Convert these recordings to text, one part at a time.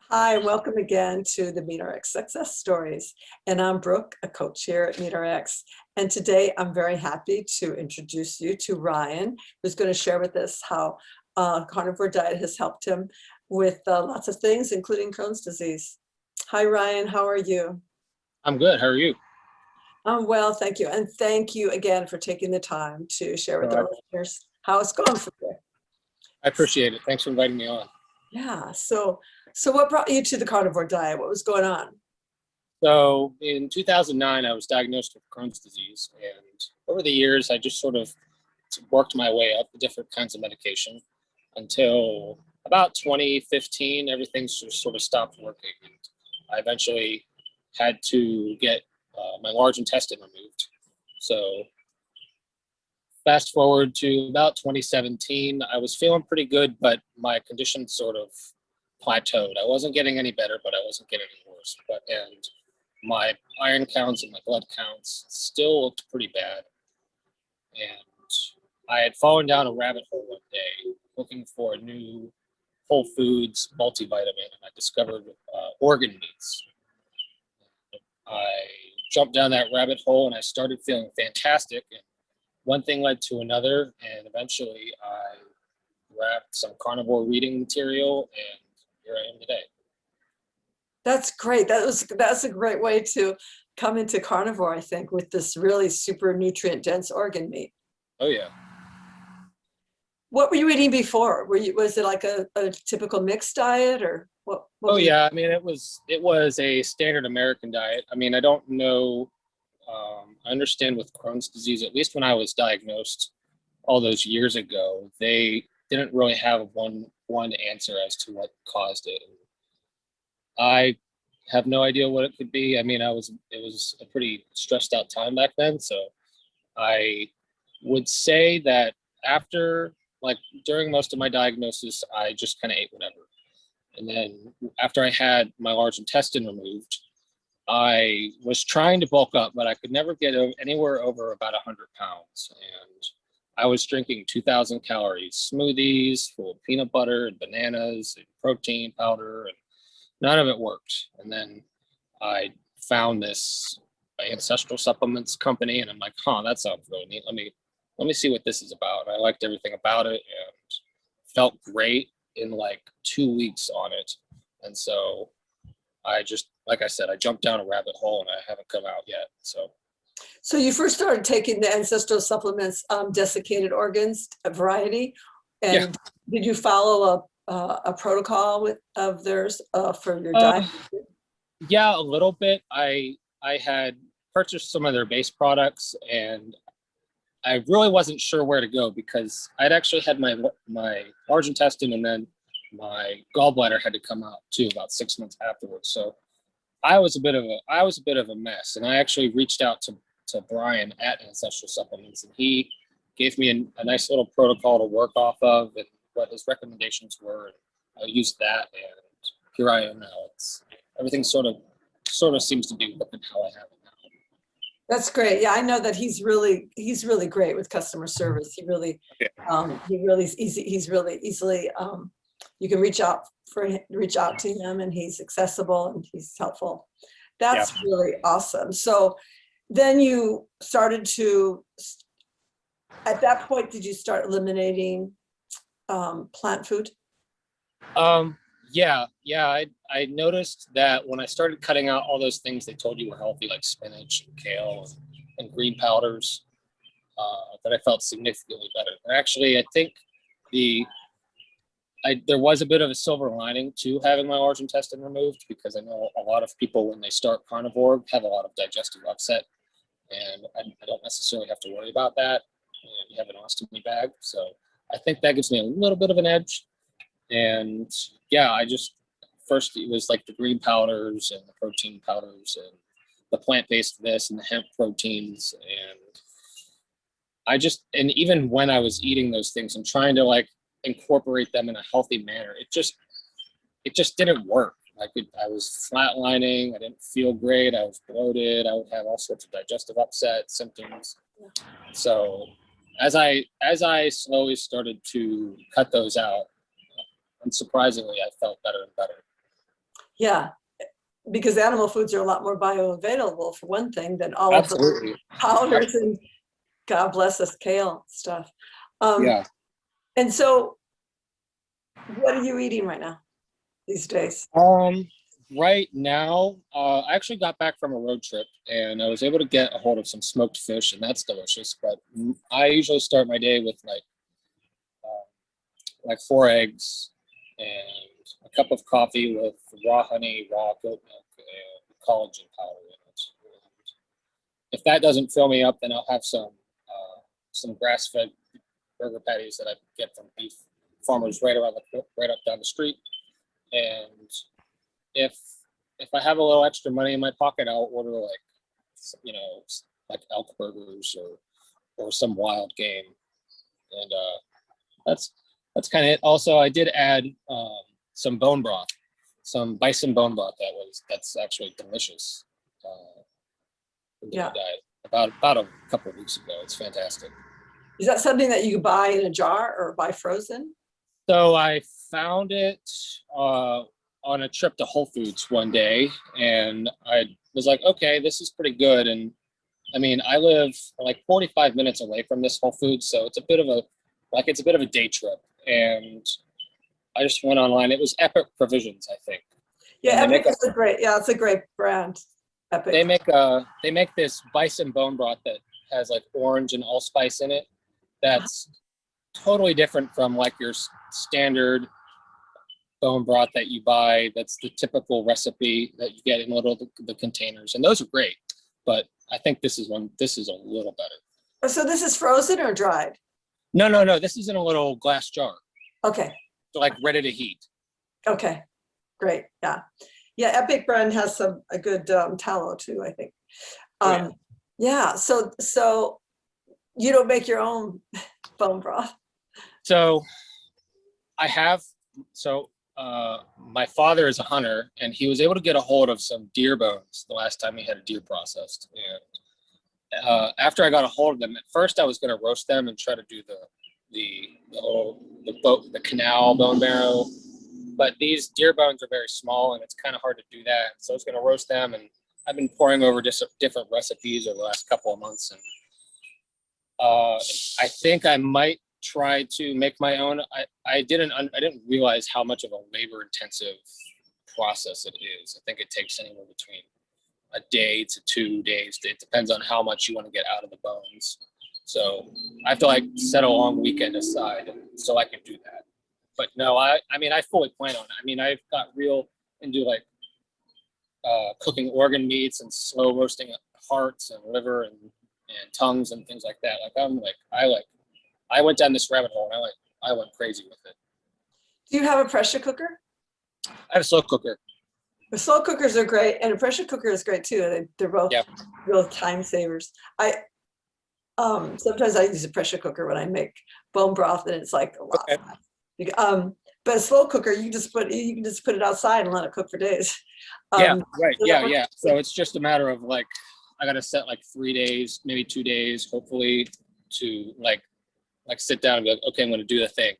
Hi, welcome again to the MeetRx Success Stories. And I'm Brooke, a coach here at MeetRx. And today I'm very happy to introduce you to Ryan, who's going to share with us how carnivore diet has helped him with lots of things, including Crohn's disease. Hi, Ryan. How are you? I'm good. How are you? I'm well, thank you. And thank you again for taking the time to share with No, I, our listeners how it's going for you. I appreciate it. Thanks for inviting me on. Yeah. So what brought you to the carnivore diet? What was going on? So in 2009, I was diagnosed with Crohn's disease. And over the years, I just sort of worked my way up the different kinds of medication until about 2015, everything just sort of stopped working. And I eventually had to get my large intestine removed. So fast forward to about 2017, I was feeling pretty good, but my condition sort of plateaued. I wasn't getting any better, but I wasn't getting any worse. And my iron counts and my blood counts still looked pretty bad. And I had fallen down a rabbit hole one day looking for a new Whole Foods multivitamin, and I discovered organ meats. I jumped down that rabbit hole and I started feeling fantastic. And one thing led to another, and eventually I wrapped some carnivore reading material, and here I am today. That's great. That's a great way to come into carnivore, I think, with this really super nutrient dense organ meat. Oh yeah. What were you eating before? Was it like a typical mixed diet or what Oh were you? yeah. I mean, it was a standard American diet. I mean, I don't know. I understand with Crohn's disease, at least when I was diagnosed all those years ago, they didn't really have one answer as to what caused it. I have no idea what it could be. I mean, it was a pretty stressed out time back then, so I would say that after like during most of my diagnosis, I just kind of ate whatever. And then after I had my large intestine removed, I was trying to bulk up, but I could never get anywhere over about 100 pounds. And I was drinking 2,000 calories smoothies full of peanut butter and bananas and protein powder, and none of it worked. And then I found this ancestral supplements company, and I'm like, huh, that sounds really neat. Let me see what this is about. And I liked everything about it and felt great in like 2 weeks on it. And so I just, like I said, I jumped down a rabbit hole and I haven't come out yet. So you first started taking the ancestral supplements, desiccated organs, a variety, Yeah. and did you follow a protocol of theirs for your diet? Uh, yeah, a little bit. I had purchased some of their base products, and I really wasn't sure where to go because I'd actually had my large intestine, and then my gallbladder had to come out too about 6 months afterwards. So I was a bit of a mess, and I actually reached out to Brian at Ancestral Supplements, and he gave me a nice little protocol to work off of, and what his recommendations were. And I used that, and here I am now. It's everything sort of seems to be working how I have it now. That's great. Yeah, I know that he's really great with customer service. Yeah. He's really easily you can reach out to him, and he's accessible and he's helpful. Yeah. That's really awesome. So then you started to, at that point, did you start eliminating plant food? Yeah. I noticed that when I started cutting out all those things they told you were healthy, like spinach and kale and green powders, that I felt significantly better. And actually, I think the there was a bit of a silver lining to having my large intestine removed, because I know a lot of people when they start carnivore have a lot of digestive upset, and I don't necessarily have to worry about that. And you have an ostomy bag, so I think that gives me a little bit of an edge. And yeah, I just first it was like the green powders and the protein powders and the plant-based this and the hemp proteins, and and even when I was eating those things and trying to like incorporate them in a healthy manner, it just didn't work. I was flatlining. I didn't feel great. I was bloated. I would have all sorts of digestive upset symptoms. So as I slowly started to cut those out, unsurprisingly, I felt better and better. Yeah, because animal foods are a lot more bioavailable for one thing than all of the Absolutely. powders and God bless us, kale stuff. Yeah. And so what are you eating right now these days? Right now, I actually got back from a road trip and I was able to get a hold of some smoked fish, and that's delicious. But I usually start my day with like 4 eggs and a cup of coffee with raw honey, raw goat milk, and collagen powder in it. If that doesn't fill me up, then I'll have some grass-fed burger patties that I get from beef farmers right up down the street. And if if I have a little extra money in my pocket, I'll order you know like elk burgers or some wild game, and that's that's kind of it. Also, I did add some bone broth, some bison bone broth that's actually delicious. Into Yeah. my diet about a couple of weeks ago. It's fantastic. Is that something that you could buy in a jar or buy frozen? So I found it on a trip to Whole Foods one day, and I was like, okay, this is pretty good. And I mean, I live like 45 minutes away from this Whole Foods, so it's a bit of a day trip. And I just went online. It was Epic Provisions, I think. Yeah, And Epic is it's a great brand. Epic. they make this bison bone broth that has like orange and allspice in it. That's totally different from like your standard bone broth that you buy. That's the typical recipe that you get in the containers, and those are great. But I think this is a little better. So this is frozen or dried? No. This is in a little glass jar. Okay. So like ready to heat. Okay. Great. Yeah. Yeah. Epic brand has a good tallow too, I think. Yeah. So you don't make your own bone broth? So I have. So my father is a hunter, and he was able to get a hold of some deer bones the last time he had a deer processed. And after I got a hold of them, at first I was going to roast them and try to do the canal bone marrow, but these deer bones are very small, and it's kind of hard to do that. So I was going to roast them, and I've been poring over just different recipes over the last couple of months, and I think I might try to make my own. I didn't realize how much of a labor intensive process it is. I think it takes anywhere between a day to 2 days. It depends on how much you want to get out of the bones. So I have to like set a long weekend aside so I can do that. But no, I mean, I fully plan on it. I mean, I've got real into like cooking organ meats and slow roasting hearts and liver and tongues and things like that. I went down this rabbit hole, and I went crazy with it. Do you have a pressure cooker? I have a slow cooker. The slow cookers are great, and a pressure cooker is great too. They're both real time savers. Sometimes I use a pressure cooker when I make bone broth, and it's like a lot. Okay. But a slow cooker, you can just put it outside and let it cook for days. Right. Yeah. So it's just a matter of like, I got to set like 3 days, maybe 2 days, hopefully, to like sit down and be like, okay, I'm going to do the thing.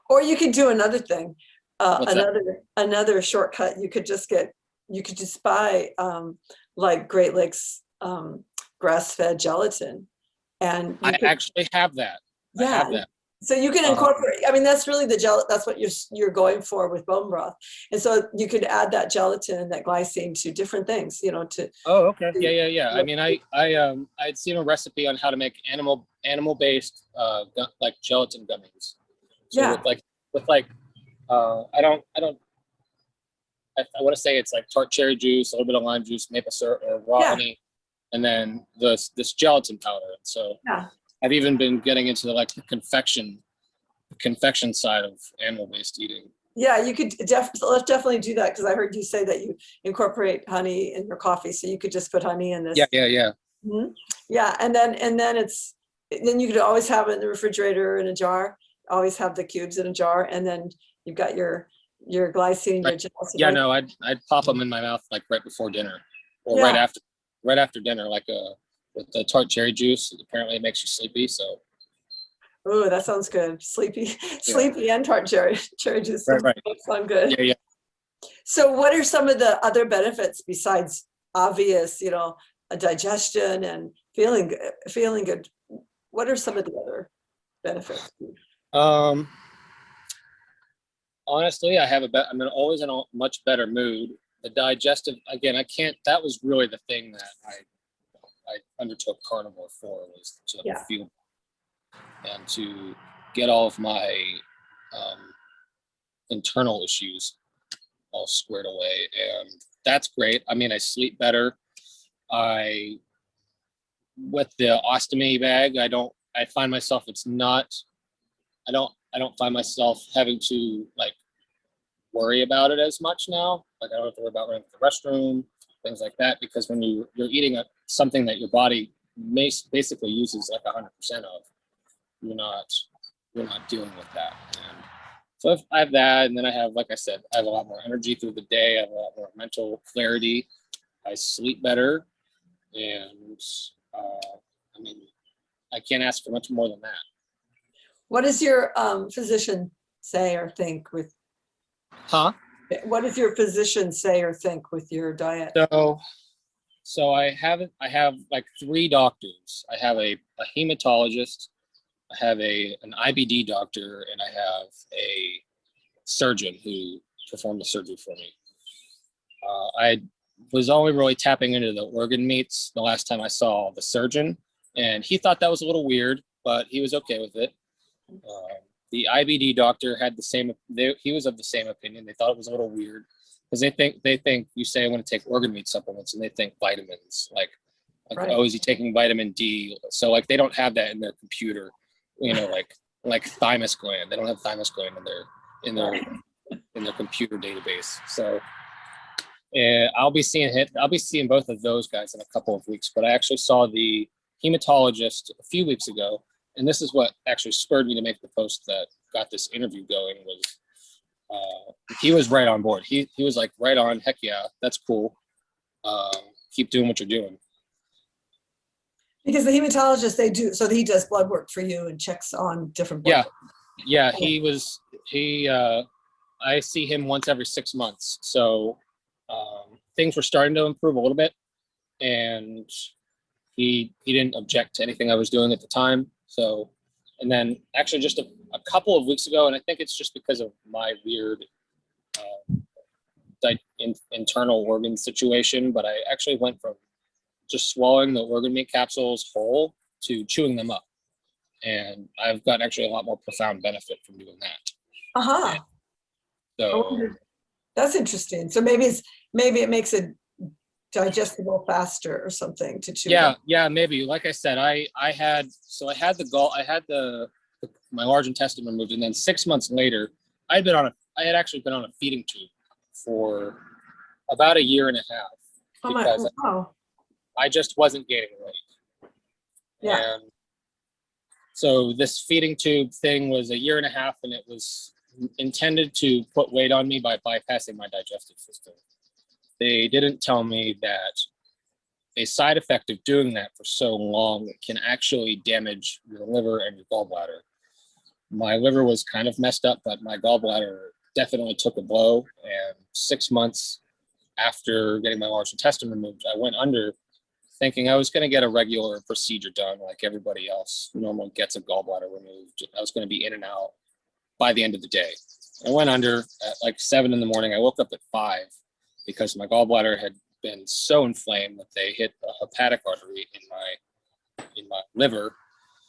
Or you could do another thing, another shortcut. You could just buy like Great Lakes grass-fed gelatin, and I actually have that. Yeah. I have that. So you can incorporate. I mean, that's really that's what you're going for with bone broth, and so you could add that gelatin and that glycine to different things. Oh, okay. Yeah. I mean, I'd seen a recipe on how to make animal-based like gelatin gummies. So I want to say it's like tart cherry juice, a little bit of lime juice, maple syrup, or raw honey, and then this gelatin powder. So I've even been getting into the confection side of animal-based eating. Yeah, you could definitely do that, because I heard you say that you incorporate honey in your coffee, so you could just put honey in this. Yeah. Mm-hmm. Yeah, and then you could always have it in the refrigerator in a jar. Always have the cubes in a jar, and then you've got your glycine. Right. Your no, I'd pop them in my mouth like right before dinner, or right after dinner, like with the tart cherry juice. Apparently, it makes you sleepy. So. Oh, that sounds good. Sleepy and tart cherry juice. Right. Sound good. Yeah. So what are some of the other benefits besides obvious, a digestion and feeling good? What are some of the other benefits? Um, Honestly, I'm always in a much better mood. The digestive, again, I can't, that was really the thing that I undertook carnivore for, was to Yeah. feel and to get all of my um, internal issues all squared away. And that's great. I mean, I sleep better. I, with the ostomy bag, I find myself, I don't find myself having to like worry about it as much now. Like I don't have to worry about running to the restroom, things like that, because when you're eating something that your body basically uses like 100% of, you're not dealing with that. And so if I have that, and then I have, like I said, I have a lot more energy through the day. I have a lot more mental clarity. I sleep better, and I mean, I can't ask for much more than that. What does your physician say or think with? Huh? What does your physician say or think with your diet? So I have like 3 doctors. I have a hematologist, I have an IBD doctor, and I have a surgeon who performed the surgery for me. I was only really tapping into the organ meats the last time I saw the surgeon, and he thought that was a little weird, but he was okay with it. The IBD doctor had he was of the same opinion. They thought it was a little weird because they think you say I'm going to take organ meat supplements, and they think vitamins, like Right. oh, is he taking vitamin D? So like they don't have that in their computer, like thymus gland. They don't have thymus gland in their computer database. So I'll be seeing both of those guys in a couple of weeks. But I actually saw the hematologist a few weeks ago, and this is what actually spurred me to make the post that got this interview going. Was he was right on board. He was like, right on, heck yeah, that's cool. Keep doing what you're doing. Because the hematologist, they do, so he does blood work for you and checks on different blood work. Yeah, I see him once every 6 months. So things were starting to improve a little bit, and he didn't object to anything I was doing at the time. So, and then actually just a couple of weeks ago, and I think it's just because of my weird internal organ situation, but I actually went from just swallowing the organ meat capsules whole to chewing them up. And I've gotten actually a lot more profound benefit from doing that. Uh-huh. So that's interesting. So maybe it makes it digestible faster or something to chew. Yeah, maybe. Like I said, I had my large intestine removed, and then 6 months later, I had actually been on a feeding tube for about a year and a half because I just wasn't gaining weight. Yeah. And so this feeding tube thing was a year and a half, and it was intended to put weight on me by bypassing my digestive system. They didn't tell me that a side effect of doing that for so long can actually damage your liver and your gallbladder. My liver was kind of messed up, but my gallbladder definitely took a blow. And 6 months after getting my large intestine removed, I went under thinking I was going to get a regular procedure done like everybody else normally gets a gallbladder removed. I was going to be in and out by the end of the day. I went under at like 7 in the morning. I woke up at 5 because my gallbladder had been so inflamed that they hit a hepatic artery in my liver.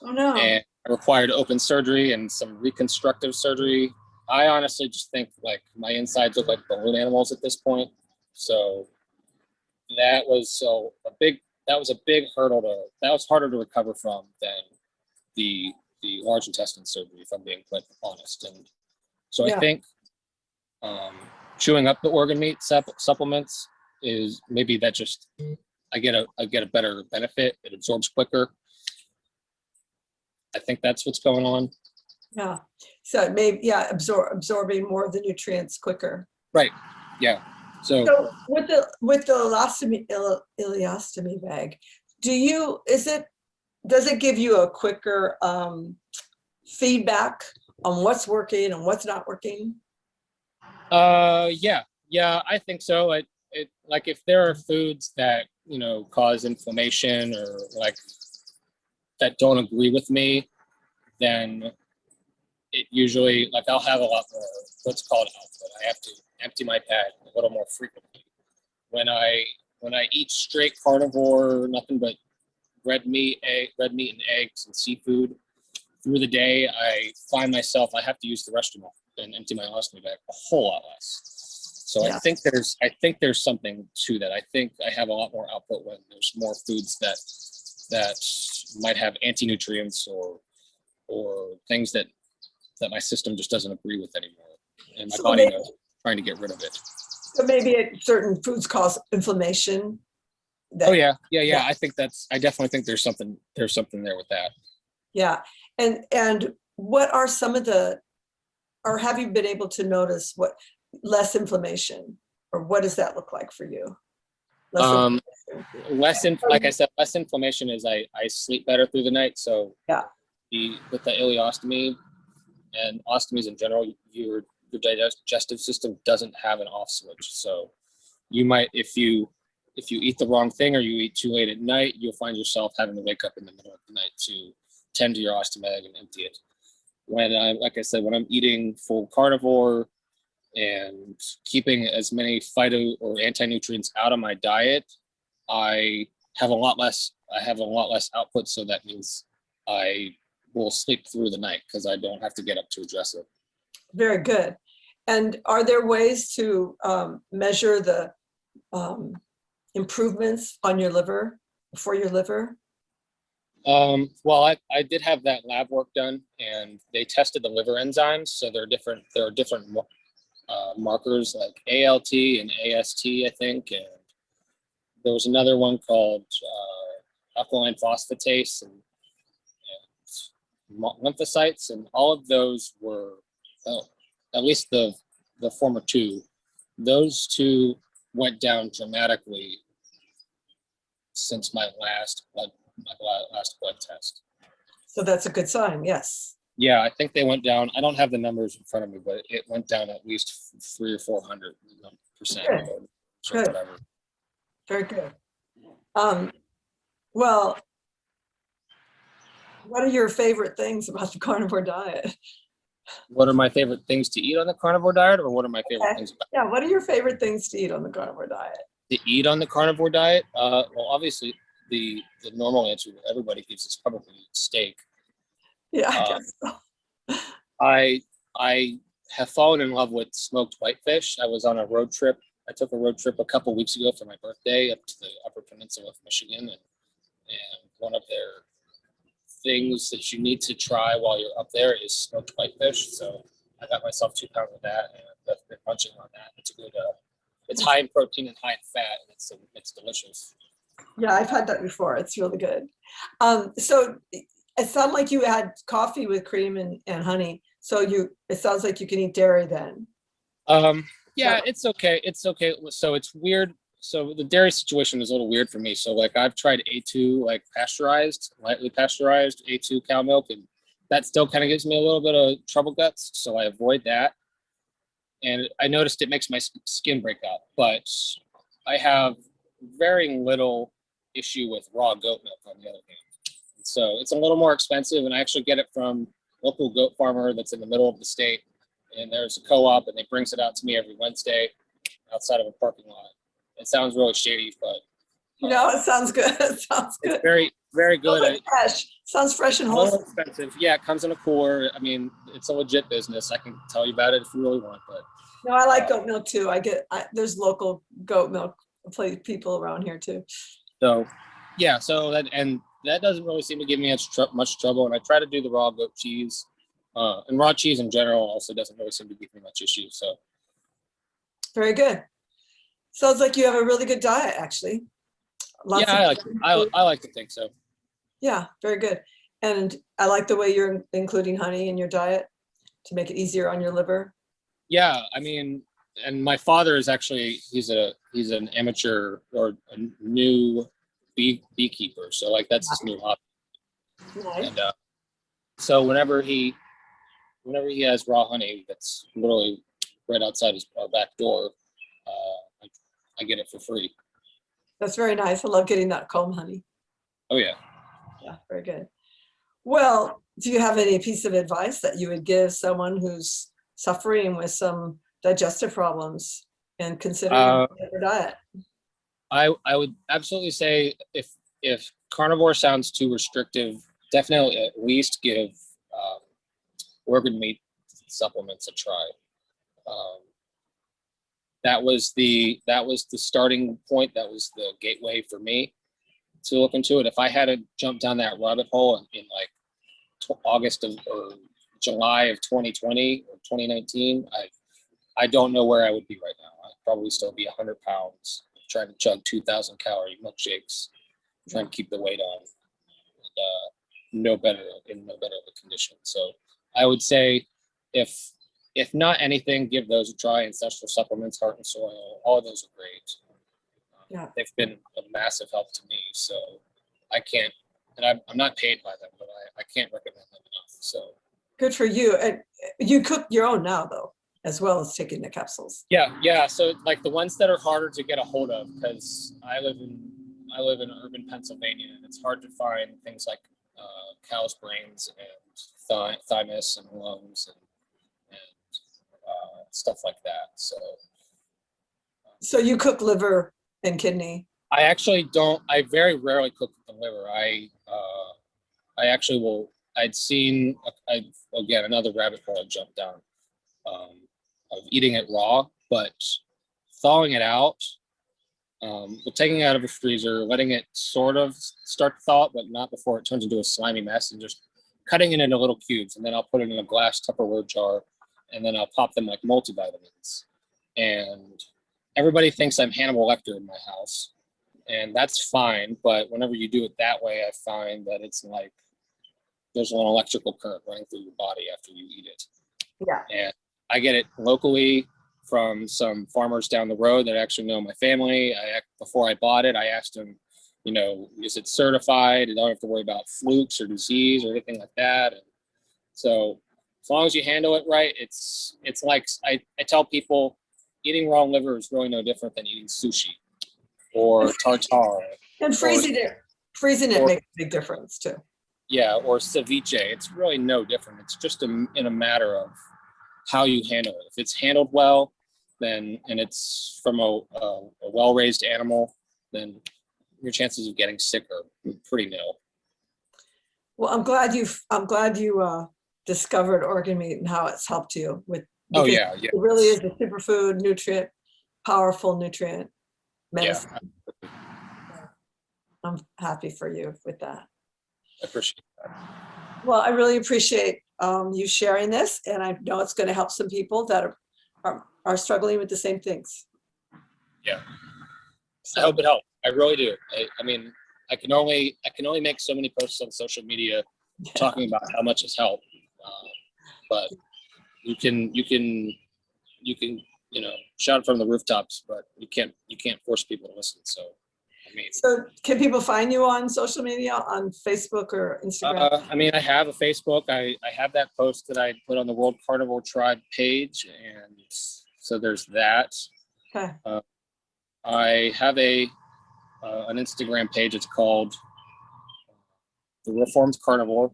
Oh no. And I required open surgery and some reconstructive surgery. I honestly just think like my insides look like balloon animals at this point. So that was a big hurdle that was harder to recover from than the large intestine surgery, if I'm being quite honest. And so I think chewing up the organ meat supplements is maybe that just I get a better benefit. It absorbs quicker. I think that's what's going on. Yeah. So maybe absorbing more of the nutrients quicker. Right. Yeah. So with the ileostomy bag, does it give you a quicker feedback on what's working and what's not working? Yeah. Yeah, I think so. It like if there are foods that, you know, cause inflammation or like that don't agree with me, then it usually like I'll have a lot more what's called output. I have to empty my pad a little more frequently. When I when I eat straight carnivore, nothing but red meat and eggs and seafood through the day, I find myself I have to use the restroom and empty my ostomy bag a whole lot less. So Yeah. I think there's something to that. I think I have a lot more output when there's more foods that might have anti-nutrients or things that my system just doesn't agree with anymore, and my So body maybe, knows trying to get rid of it. so maybe certain foods cause inflammation. Oh That yeah. I definitely think there's something there with that. yeah. And what are some of the, or have you been able to notice what less inflammation, or what does that look like for you? Less Um, like I inflammation. said, less inflammation is I sleep better through the night. So Yeah. with the ileostomy and ostomies in general, your digestive system doesn't have an off switch. So you might if you eat the wrong thing or you eat too late at night, you'll find yourself having to wake up in the middle of the night to tend to your ostomy bag and empty it. When I like I said, when I'm eating full carnivore and keeping as many phyto or anti-nutrients out of my diet, I I have a lot less output, so that means I will sleep through the night because I don't have to get up to address it. Very good. And are there ways to measure the um, improvements on your liver, for your liver? Well, I did have that lab work done, and they tested the liver enzymes. So there are different markers like ALT and AST, I think, and there was another one called alkaline phosphatase and lymphocytes, and all of those were, uh, at least the former two, those two went down dramatically since my last blood test. So that's a good sign. Yes. Yeah, I think they went down. I don't have the numbers in front of me, but it went down at least 300 or 400% Good. or Good. whatever. Very good. Um, well, what are your favorite things about the carnivore diet? What are my favorite things to eat on the carnivore diet, or what are my favorite Okay. things Yeah. What are your favorite things to eat on the carnivore diet? to eat on the carnivore diet? Well, obviously, the normal answer that everybody gives is probably steak. Yeah, I Uh, guess so. I I have fallen in love with smoked whitefish. I was on a road trip. I took a road trip a couple weeks ago for my birthday up to the Upper Peninsula of Michigan, and one of their things that you need to try while you're up there is smoked whitefish. So I got myself 2 pounds of that, and I've been munching on that. It's a good. It's high in protein and high in fat, and it's delicious. Yeah, I've had that before. It's really good. So it sounded like you had coffee with cream and honey. So it sounds like you can eat dairy then. Yeah, it's okay. It's okay. So it's weird. So the dairy situation is a little weird for me. So like I've tried A2, like pasteurized, lightly pasteurized A2 cow milk, and that still kind of gives me a little bit of trouble guts. So I avoid that. And I noticed it makes my skin break out. But I have very little issue with raw goat milk on the other hand. So it's a little more expensive, and I actually get it from a local goat farmer that's in the middle of the state. And there's a co-op, and they brings it out to me every Wednesday outside of a parking lot. It sounds really shady, but It sounds good. It sounds it's good. very, very Sounds good. like fresh. Sounds fresh and A little wholesome. expensive. Yeah, it comes in a cooler. I mean, it's a legit business. I can tell you about it if you really want, but No, I like goat milk too. There's local goat milk people around here too. so yeah, that doesn't really seem to give me much trouble. And I try to do the raw goat cheese, and raw cheese in general also doesn't really seem to give me much issue. So Very good. Sounds like you have a really good diet, actually. yeah, Lots of I like to think so. Yeah, very good. And I like the way you're including honey in your diet to make it easier on your liver. Yeah, I mean, and my father is actually he's an amateur or a new beekeeper, so like that's his new hobby. Nice. And so whenever he has raw honey that's literally right outside our back door, I get it for free. That's very nice. I love getting that comb honey. Oh yeah. Yeah, very good. Well, do you have any piece of advice that you would give someone who's suffering with some digestive problems and considering their diet? I would absolutely say if carnivore sounds too restrictive, definitely at least give organ meat supplements a try. That was the starting point. That was the gateway for me to look into it. If I had to jump down that rabbit hole in like August or July of 2020 or 2019, I don't know where I would be right now. I'd probably still be 100 pounds trying to chug 2,000 calorie milkshakes, trying to keep the weight on, and no better of a condition. So I would say if not anything, give those a try. Ancestral supplements, heart and soil, all of those are great. Yeah. They've been a massive help to me. So I can't, and I'm not paid by them, but I can't recommend them enough. So Good for you. And you cook your own now, though, as well as taking the capsules. yeah. So like the ones that are harder to get a hold of, because I live in urban Pennsylvania, and it's hard to find things like cow's brains and thymus and lungs and stuff like that. So you cook liver and kidney? I actually don't. I very rarely cook the liver. I actually will. Again, another rabbit hole I jumped down of eating it raw, but thawing it out, but taking it out of a freezer, letting it sort of start to thaw, but not before it turns into a slimy mess, and just cutting it into little cubes, and then I'll put it in a glass Tupperware jar, and then I'll pop them like multivitamins. And everybody thinks I'm Hannibal Lecter in my house, and that's fine. But whenever you do it that way, I find that it's like there's an electrical current running through your body after you eat it. Yeah. And I get it locally from some farmers down the road that actually know my family. Before I bought it, I asked them, is it certified? I don't have to worry about flukes or disease or anything like that. And so as long as you handle it right, it's like I tell people, eating raw liver is really no different than eating sushi or tartare. And freezing it makes a big difference too. Yeah, or ceviche. It's really no different. It's just in a matter of how you handle it. If it's handled well, and it's from a well-raised animal, then your chances of getting sick are pretty nil. Well, I'm glad you discovered organ meat and how it's helped you with. Oh yeah. It really is a superfood, powerful nutrient medicine. Yeah. I'm happy for you with that. I appreciate that. Well, I really appreciate you sharing this, and I know it's going to help some people that are struggling with the same things. Yeah. So, I hope it helps. I really do. I mean, I can only make so many posts on social media talking about how much it's helped, but you can shout from the rooftops, but you can't force people to listen. So I mean, so can people find you on social media, on Facebook or Instagram? I mean, I have a Facebook. I have that post that I put on the World Carnivore Tribe page, and so there's that. Okay. I have an Instagram page. It's called The Reformed Carnivore,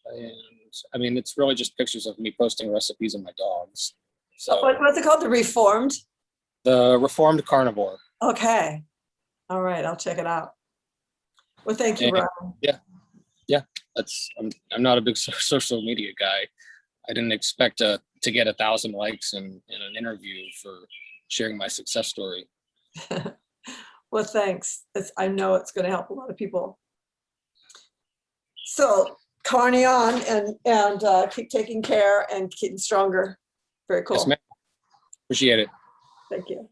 and I mean, it's really just pictures of me posting recipes of my dogs. So What's it called? The Reformed? The Reformed Carnivore. Okay. All right, I'll check it out. Well, thank you, Brian. Yeah. I'm not a big social media guy. I didn't expect to get 1,000 likes in an interview for sharing my success story. Well, thanks. I know it's going to help a lot of people. So, carny on and keep taking care and keeping stronger. Very cool. Yes, ma'am. Appreciate it. Thank you.